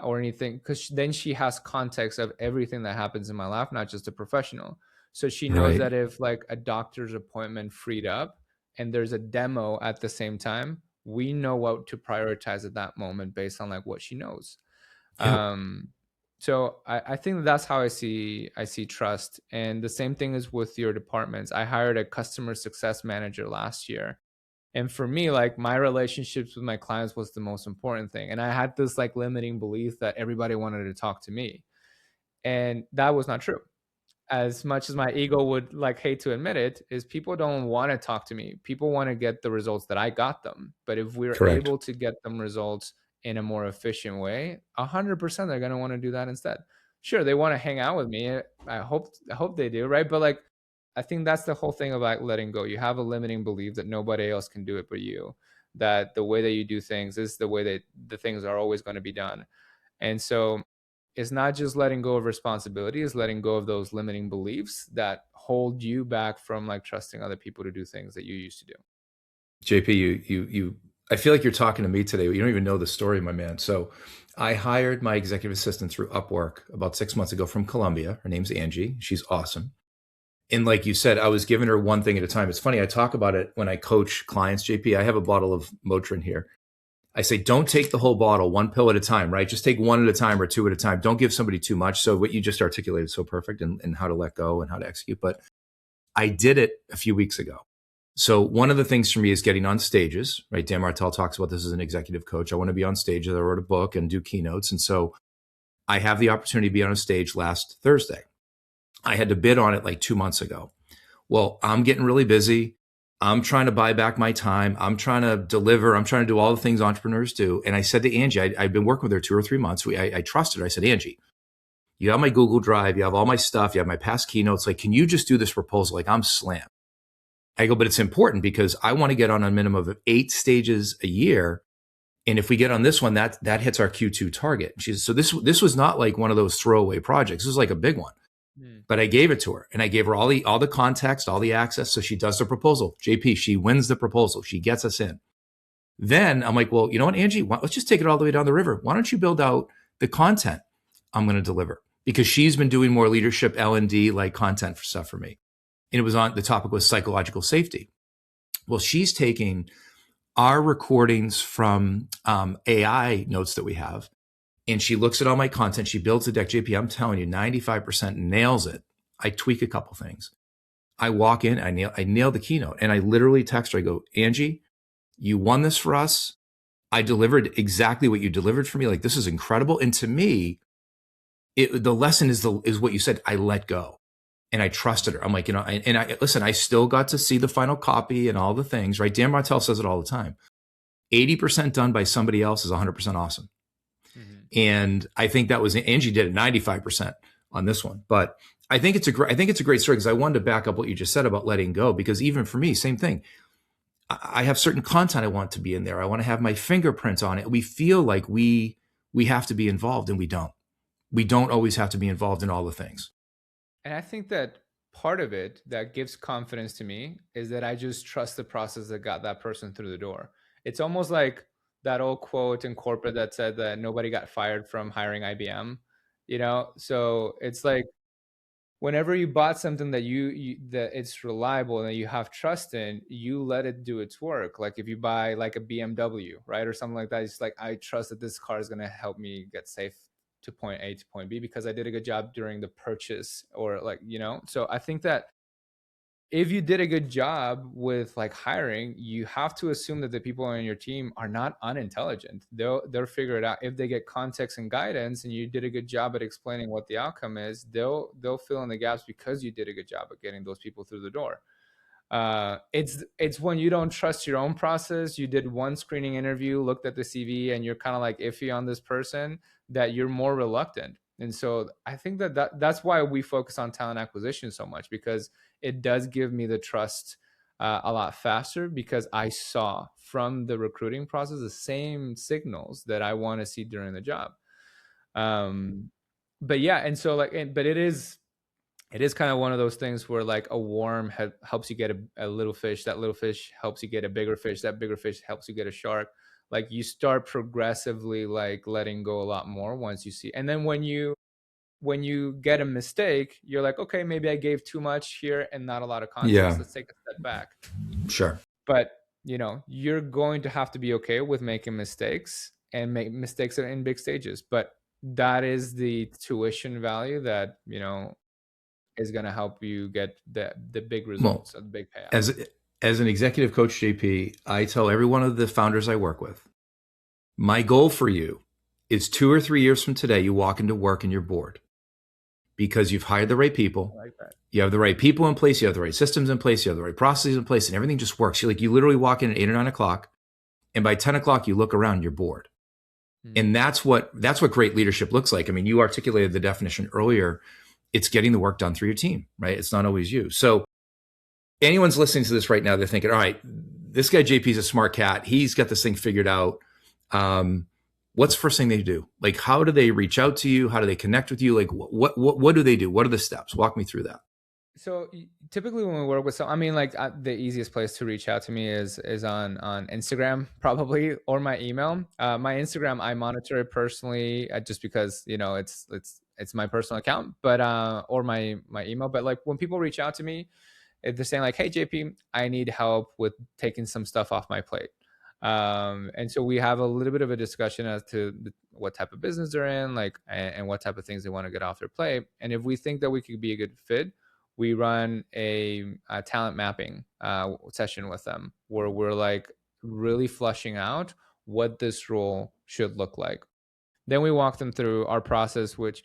or anything, because then she has context of everything that happens in my life, not just a professional. So she knows Right. that if like a doctor's appointment freed up and there's a demo at the same time, we know what to prioritize at that moment based on like what she knows. Yep. um so I think that's how I see trust. And the same thing is with your departments. I hired a customer success manager last year, and for me, like my relationships with my clients was the most important thing. And I had this like limiting belief that everybody wanted to talk to me. And that was not true. As much as my ego would like hate to admit it, is people don't want to talk to me. People want to get the results that I got them. But if we're Correct. able to get them results in a more efficient way, 100% they're going to want to do that instead. Sure, they want to hang out with me. I hope they do, right? But like I think that's the whole thing about letting go. You have a limiting belief that nobody else can do it but you, that the way that you do things is the way that the things are always going to be done. And so it's not just letting go of responsibility, it's letting go of those limiting beliefs that hold you back from like trusting other people to do things that you used to do. JP, you. I feel like you're talking to me today. You don't even know the story, my man. So, I hired my executive assistant through Upwork about 6 months ago from Colombia. Her name's Angie. She's awesome. And like you said, I was giving her one thing at a time. It's funny. I talk about it when I coach clients. JP, I have a bottle of Motrin here. I say, don't take the whole bottle, one pill at a time, right? Just take one at a time or two at a time. Don't give somebody too much. So what you just articulated is so perfect, and how to let go and how to execute. But I did it a few weeks ago. So one of the things for me is getting on stages, right? Dan Martell talks about this as an executive coach. I want to be on stages. I wrote a book and do keynotes. And so I have the opportunity to be on a stage last Thursday. I had to bid on it like 2 months ago. Well, I'm getting really busy. I'm trying to buy back my time. I'm trying to deliver. I'm trying to do all the things entrepreneurs do. And I said to Angie, I've been working with her 2 or 3 months. I trusted her. I said, Angie, you have my Google Drive. You have all my stuff. You have my past keynotes. Like, can you just do this proposal? Like, I'm slammed. I go, but it's important because I want to get on a minimum of 8 stages a year. And if we get on this one, that hits our Q2 target. She said, so this was not like one of those throwaway projects. This was like a big one. Mm. But I gave it to her, and I gave her all the context, all the access. So she does the proposal. JP, she wins the proposal. She gets us in. Then I'm like, well, you know what, Angie, let's just take it all the way down the river. Why don't you build out the content I'm going to deliver? Because she's been doing more leadership L&D like content for stuff for me. And it was on, the topic was psychological safety. Well, she's taking our recordings from AI notes that we have, and she looks at all my content. She builds the deck. JP, I'm telling you, 95% nails it. I tweak a couple things. I walk in, I nail the keynote, and I literally text her. I go, Angie, you won this for us. I delivered exactly what you delivered for me. Like, this is incredible. And to me, the lesson is what you said. I let go and I trusted her. I'm like, listen, I still got to see the final copy and all the things, right? Dan Martell says it all the time. 80% done by somebody else is 100% awesome. Mm-hmm. And I think that was, Angie did it 95% on this one. But I think it's a great story, because I wanted to back up what you just said about letting go, because even for me, same thing. I have certain content I want to be in there. I want to have my fingerprints on it. We feel like we have to be involved, and we don't. We don't always have to be involved in all the things. And I think that part of it that gives confidence to me is that I just trust the process that got that person through the door. It's almost like that old quote in corporate that said that nobody got fired from hiring IBM, So it's like, whenever you bought something that that it's reliable and that you have trust in, you let it do its work. Like if you buy like a BMW, right, or something like that, it's like, I trust that this car is going to help me get safe to point A to point B because I did a good job during the purchase, or like, so I think that if you did a good job with like hiring, you have to assume that the people on your team are not unintelligent. They'll figure it out. If they get context and guidance and you did a good job at explaining what the outcome is, they'll fill in the gaps because you did a good job at getting those people through the door. It's when you don't trust your own process. You did one screening interview, looked at the CV, and you're kind of like iffy on this person, that you're more reluctant. And so I think that's why we focus on talent acquisition so much, because it does give me the trust a lot faster, because I saw from the recruiting process the same signals that I want to see during the job. But yeah, and so but it is kind of one of those things where like a worm helps you get a little fish. That little fish helps you get a bigger fish. That bigger fish helps you get a shark. Like you start progressively like letting go a lot more once you see. And then when you get a mistake, you're like, okay, maybe I gave too much here and not a lot of context. Yeah. Let's take a step back. Sure. But you're going to have to be okay with making mistakes, and make mistakes in big stages. But that is the tuition value that is going to help you get the big results, the big payout. As an executive coach, JP, I tell every one of the founders I work with, my goal for you is 2 or 3 years from today, you walk into work and you're bored because you've hired the right people. I like that. You have the right people in place. You have the right systems in place. You have the right processes in place, and everything just works. You literally walk in at 8 or 9 o'clock, and by 10 o'clock, you look around, you're bored. Mm-hmm. And that's what great leadership looks like. I mean, you articulated the definition earlier. It's getting the work done through your team, right? It's not always you. So anyone's listening to this right now, they're thinking, all right, this guy JP is a smart cat. He's got this thing figured out. What's the first thing they do? Like, how do they reach out to you? How do they connect with you? Like, what do they do? What are the steps? Walk me through that. So typically when we work with the easiest place to reach out to me is on Instagram, probably, or my email. My Instagram, I monitor it personally, just because it's my personal account, but or my email. But like when people reach out to me, if they're saying like, hey JP, I need help with taking some stuff off my plate. And so we have a little bit of a discussion as to what type of business they're in, and what type of things they want to get off their plate. And if we think that we could be a good fit, we run a talent mapping session with them, where we're like really flushing out what this role should look like. Then we walk them through our process, which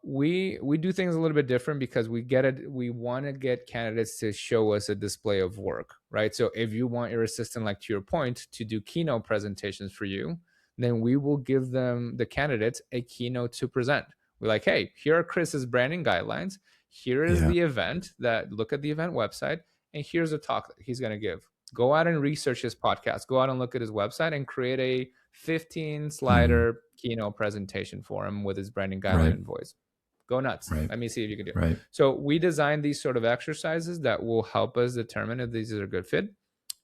we do things a little bit different, because we want to get candidates to show us a display of work, right? So if you want your assistant, like to your point, to do keynote presentations for you, then we will give them, the candidates, a keynote to present. We're like, hey, here are Chris's branding guidelines. Here is the event, look at the event website, and here's a talk that he's going to give. Go out and research his podcast. Go out and look at his website and create a 15 slider keynote presentation for him with his branding guideline and voice. Go nuts. Right. Let me see if you can do it. Right. So we designed these sort of exercises that will help us determine if these are a good fit.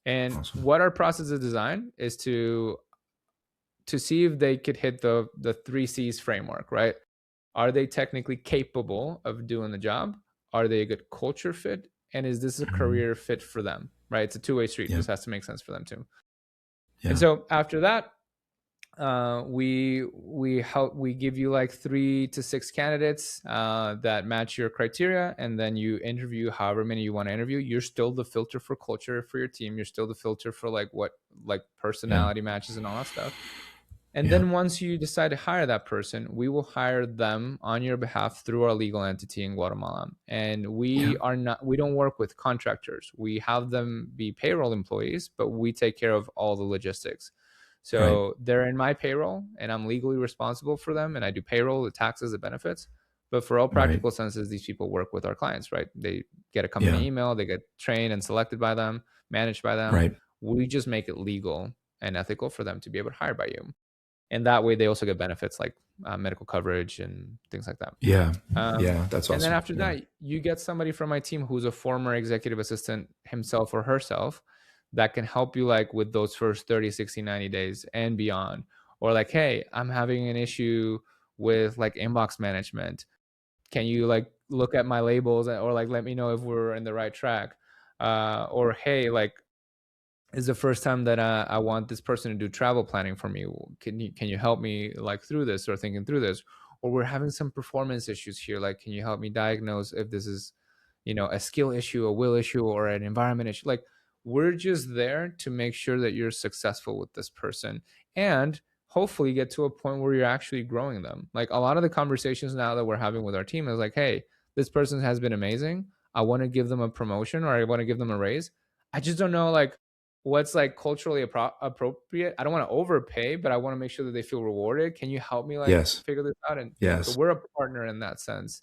And Awesome. what our process is designed is to see if they could hit the 3 C's framework, right? Are they technically capable of doing the job? Are they a good culture fit? And is this a career fit for them, right? It's a two-way street. Yeah. This has to make sense for them too. Yeah. And so after that, we give you like 3 to 6 candidates that match your criteria, and then you interview however many you want to interview. You're still the filter for culture for your team. You're still the filter for like personality matches and all that stuff. And then once you decide to hire that person, we will hire them on your behalf through our legal entity in Guatemala. And we don't work with contractors. We have them be payroll employees, but we take care of all the logistics. So they're in my payroll and I'm legally responsible for them. And I do payroll, the taxes, the benefits. But for all practical senses, these people work with our clients, right? They get a company email, they get trained and selected by them, managed by them. Right. We just make it legal and ethical for them to be able to hire by you. And that way they also get benefits like medical coverage and things like that. That's awesome. And then after that, you get somebody from my team who's a former executive assistant himself or herself that can help you like with those first 30, 60, 90 days and beyond. Or like, hey, I'm having an issue with like inbox management. Can you like look at my labels or like let me know if we're in the right track? Or hey, like, is the first time that I want this person to do travel planning for me. Can you help me like through this or thinking through this? Or we're having some performance issues here. Like, can you help me diagnose if this is, a skill issue, a will issue, or an environment issue? Like, we're just there to make sure that you're successful with this person and hopefully get to a point where you're actually growing them. Like a lot of the conversations now that we're having with our team is like, hey, this person has been amazing. I want to give them a promotion or I want to give them a raise. I just don't know like what's like culturally appropriate. I don't want to overpay, but I want to make sure that they feel rewarded. Can you help me like figure this out? And so we're a partner in that sense,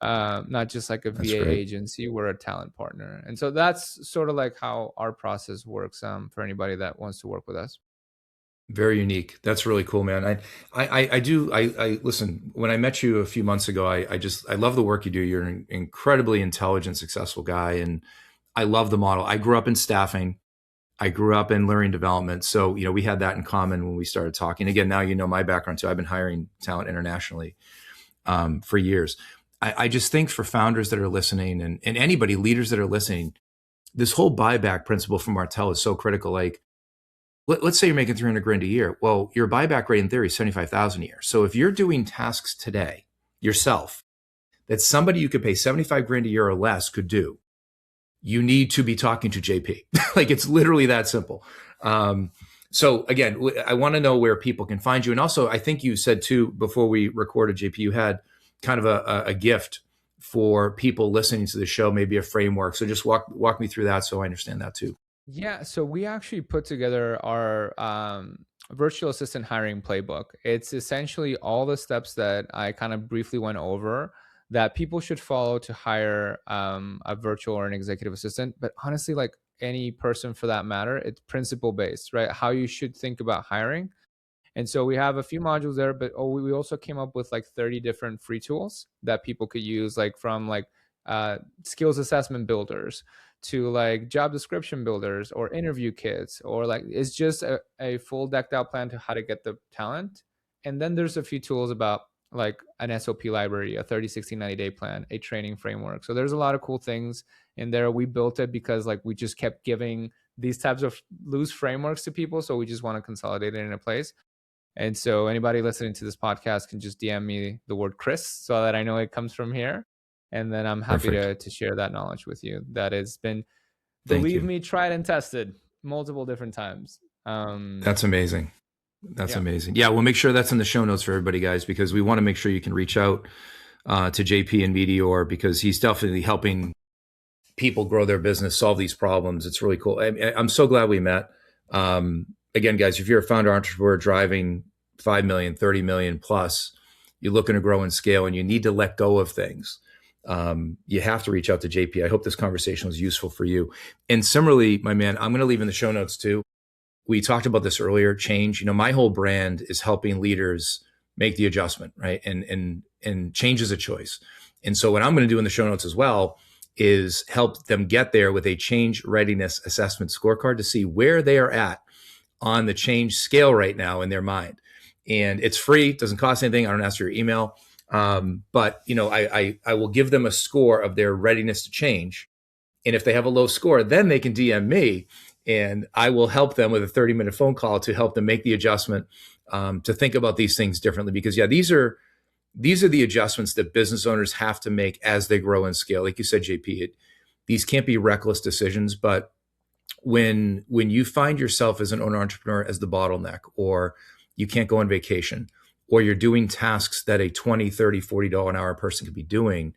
not just like a VA agency. We're a talent partner. And so that's sort of like how our process works for anybody that wants to work with us. Very unique. That's really cool, man. I listen, when I met you a few months ago, I love the work you do. You're an incredibly intelligent, successful guy. And I love the model. I grew up in staffing. I grew up in learning development. So, we had that in common when we started talking. Again, now my background too. I've been hiring talent internationally for years. I just think for founders that are listening and anybody, leaders that are listening, this whole buyback principle from Martel is so critical. Like, let's say you're making 300 grand a year. Well, your buyback rate in theory is 75,000 a year. So if you're doing tasks today yourself that somebody you could pay 75 grand a year or less could do, you need to be talking to JP. Like it's literally that simple. So again, I want to know where people can find you. And also, I think you said too, before we recorded, JP, you had kind of a gift for people listening to the show, maybe a framework. So just walk me through that so I understand that too. Yeah. So we actually put together our virtual assistant hiring playbook. It's essentially all the steps that I kind of briefly went over that people should follow to hire a virtual or an executive assistant. But honestly, like any person for that matter, it's principle based, right? How you should think about hiring. And so we have a few modules there, but we also came up with like 30 different free tools that people could use, like from like skills assessment builders to like job description builders or interview kits, or like it's just a full decked out plan to how to get the talent. And then there's a few tools about like an SOP library, a 30, 60, 90-day plan, a training framework. So there's a lot of cool things in there. We built it because like we just kept giving these types of loose frameworks to people. So we just want to consolidate it in a place. And so anybody listening to this podcast can just DM me the word Chris so that I know it comes from here. And then I'm happy to share that knowledge with you. That has been, believe me, tried and tested multiple different times. That's amazing. That's amazing. Yeah, we'll make sure that's in the show notes for everybody, guys, because we want to make sure you can reach out to JP and Meteor, because he's definitely helping people grow their business, solve these problems. It's really cool. I'm so glad we met. Again, guys, if you're a founder entrepreneur driving 5 million, 30 million plus, you're looking to grow and scale and you need to let go of things, you have to reach out to JP. I hope this conversation was useful for you. And similarly, my man, I'm going to leave in the show notes too. We talked about this earlier, change. My whole brand is helping leaders make the adjustment, right? And change is a choice. And so what I'm going to do in the show notes as well is help them get there with a change readiness assessment scorecard to see where they are at on the change scale right now in their mind. And it's free, doesn't cost anything. I don't ask for your email. But I will give them a score of their readiness to change. And if they have a low score, then they can DM me and I will help them with a 30-minute phone call to help them make the adjustment, to think about these things differently. Because these are the adjustments that business owners have to make as they grow and scale. Like you said, JP, these can't be reckless decisions, but when you find yourself as an owner entrepreneur as the bottleneck, or you can't go on vacation, or you're doing tasks that a $20, $30, $40 an hour person could be doing,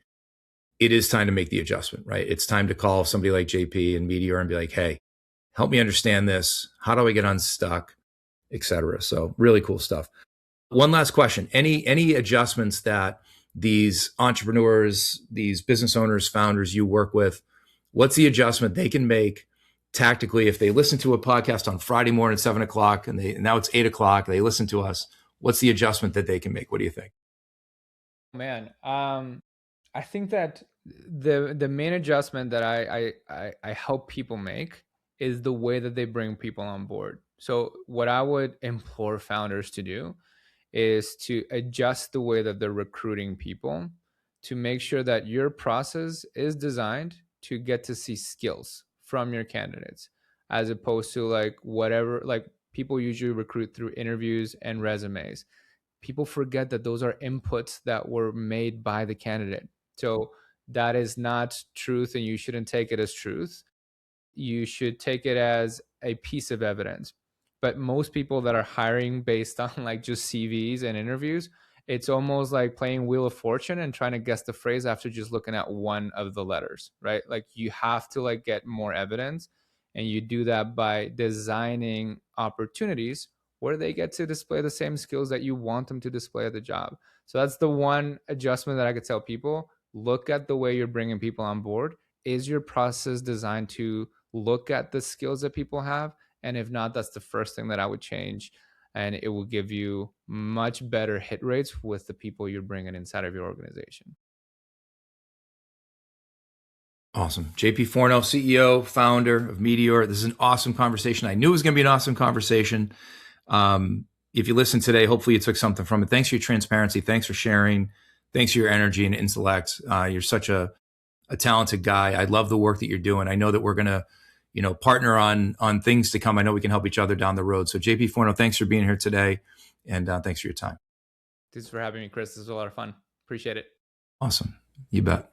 it is time to make the adjustment, right? It's time to call somebody like JP and Meteor and be like, hey, help me understand this. How do I get unstuck, et cetera? So really cool stuff. One last question. Any adjustments that these entrepreneurs, these business owners, founders you work with, what's the adjustment they can make tactically if they listen to a podcast on Friday morning at 7:00 and now it's 8:00, they listen to us? What's the adjustment that they can make? What do you think? Man, I think that the main adjustment that I help people make is the way that they bring people on board. So what I would implore founders to do is to adjust the way that they're recruiting people to make sure that your process is designed to get to see skills from your candidates, as opposed to like whatever, like people usually recruit through interviews and resumes. People forget that those are inputs that were made by the candidate. So that is not truth, and you shouldn't take it as truth. You should take it as a piece of evidence. But most people that are hiring based on like just CVs and interviews, it's almost like playing Wheel of Fortune and trying to guess the phrase after just looking at one of the letters, right? Like you have to like get more evidence, and you do that by designing opportunities where they get to display the same skills that you want them to display at the job. So that's the one adjustment that I could tell people. Look at the way you're bringing people on board. Is your process designed to look at the skills that people have? And if not, that's the first thing that I would change. And it will give you much better hit rates with the people you're bringing inside of your organization. Awesome. JP Forno, CEO, founder of Meteor. This is an awesome conversation. I knew it was going to be an awesome conversation. If you listened today, hopefully you took something from it. Thanks for your transparency. Thanks for sharing. Thanks for your energy and intellect. You're such a talented guy. I love the work that you're doing. I know that we're going to, partner on things to come. I know we can help each other down the road. So JP Forno, thanks for being here today. And thanks for your time. Thanks for having me, Chris. This was a lot of fun. Appreciate it. Awesome. You bet.